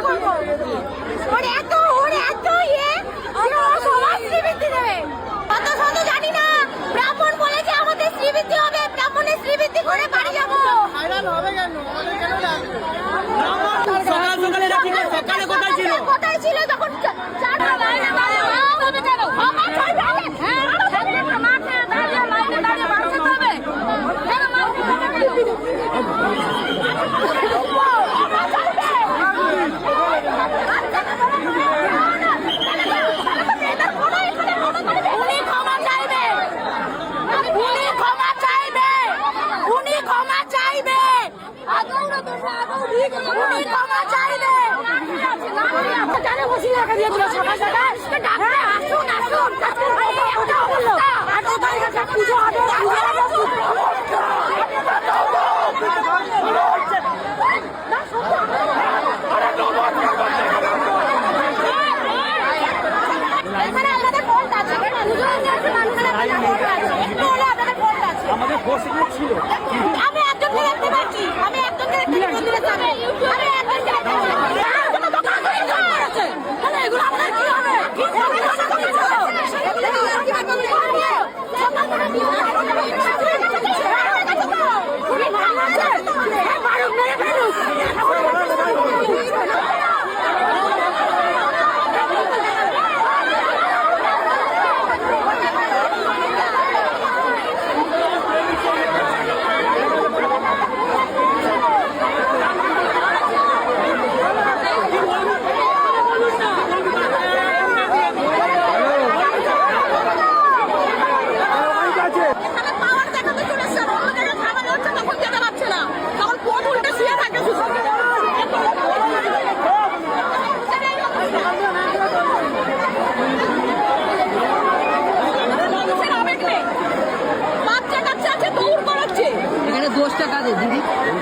করবো? ওরে এত ইয়ে যে ও সবার শ্রীবৃদ্ধি দেবে। কত শত জানি না, ব্রাহ্মণ বলেছে আমাদের শ্রীবৃদ্ধি হবে, ব্রাহ্মণের শ্রীবৃদ্ধি করে বাড়ি যাবো। সকালে কোথায় ছিল যখন আমাদের ফোর্সে ছিল। আমি একজনকে দেখতে পাচ্ছি, আমি একজনকে দেখতে পাচ্ছি, আমি একজনকে এগুলো আমাদের কি হবে?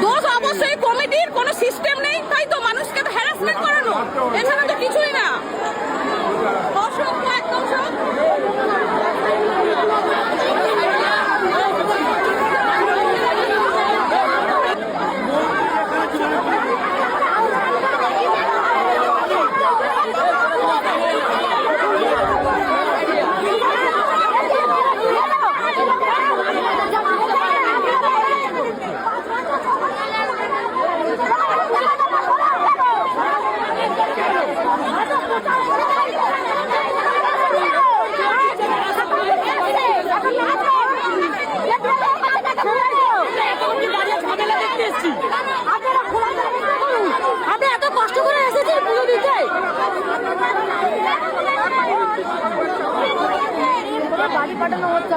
দোষ অবশ্যই কমিটির, কোনো সিস্টেম নেই, তাই তো মানুষকে হ্যারাসমেন্ট করানো, এছাড়া তো কিছুই না। অসভ্য একদম সব। আমি এত কষ্ট করে এসেছি পুজো দিতে। বাড়ি পাঠানো হচ্ছে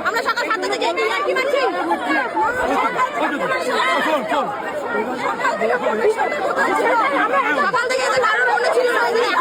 আমরা সকাল 7টা থেকে কি মানছি? সকাল থেকে দারুণ মনে ছিল নিজের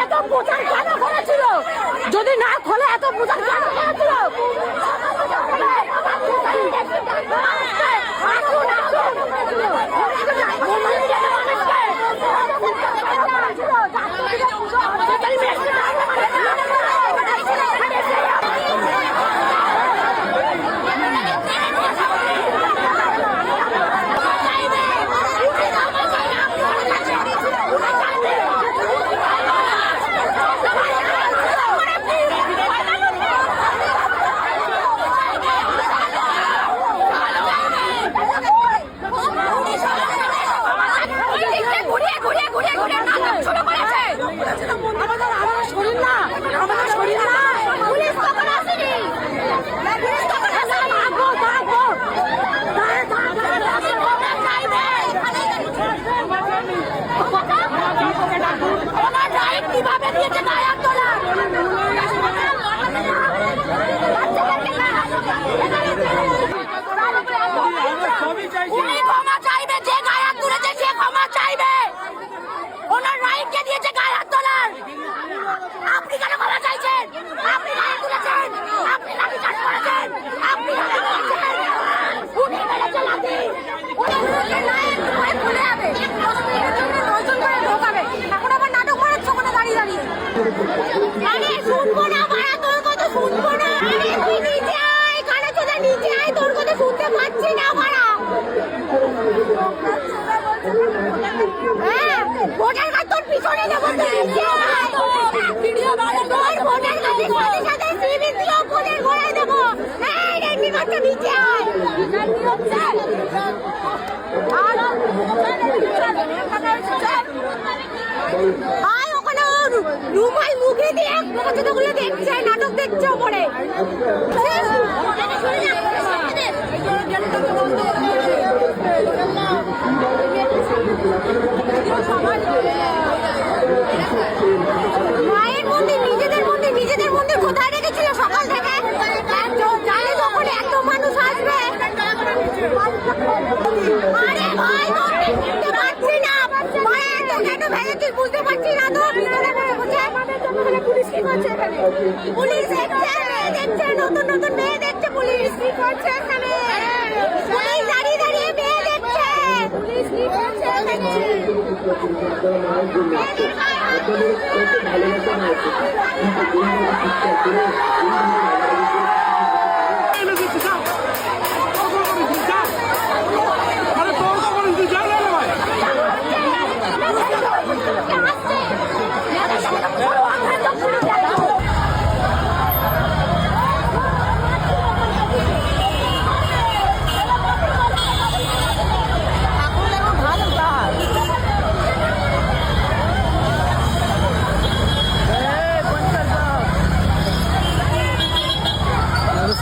এত প্রচার কেন করেছিল? যদি না খোলে এত প্রচার কেন করেছিল? আসুন, আমাদের শরীর না, আমাদের শরীর না, পুলিশ তখন আসেনি, পুলিশ তখন আসেনি। ওনার রাইট কিভাবে দিয়েছে গায়ে তোলা? উনি ক্ষমা চাইবে, যে গায়ে হাত তুলেছে সে ক্ষমা চাইবে। ওনার রাইট কে দিয়েছে গায়ে হাত তোলার? আপনি কেন ক্ষমা চাইছেন? আপনি গায়ে তুলেছেন, আপনি লাঠি চার্জ করেছেন, আপনি লাঠি করেছেন, উনি মেরেছে লাঠি। উনি লাইন ধরে খুলে যাবে, 10 মিনিটের জন্য 9 জন করে ঢোকাবে। এখন আবার নাটক মারাচ্ছ ওখানে দাঁড়িয়ে দাঁড়িয়ে। আরে শুনবো না মারা, তোর কথা শুনবো না। আরে তুই নিচে আয়, কানে চোদা নিচে আয়, তোর কথা শুনতে পাচ্ছি না মারা। হ্যাঁ, ভোটার কার্ড তোর পিছনে দেবো, তুই নিচে আয়। ভিডিও বানাবো, তোর ভোটার কার্ডের সাথে সাথে সিভিসিও ভোটার ভরাই দেবো। এই রেডি কার্ডটা নিচে আয়। কি হচ্ছে? আয় ওখানে রুমাল মুখে দিয়ে কতগুলো দেখছে, নাটক দেখছে ওপরে। মায়ের মন্দির, নিজেদের মন্দির কোথায় রেখেছিল সকাল থেকে? জানে যখন এত মানুষ আসবে। আরে ভাই বুঝতে পারছি না, মায়ের তো কেন ভেঙেছিস বুঝতে পারছি না তো। পুলিশ কি করছে এখানে? পুলিশ দেখছে, নতুন মেয়ে দেখছে, পুলিশ কি করছে এখানে? পুলিশ দাঁড়িয়ে দাঁড়িয়ে মেয়ে দেখছে, পুলিশ কি করছে এখানে?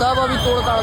सब अभी तोड़ ताड़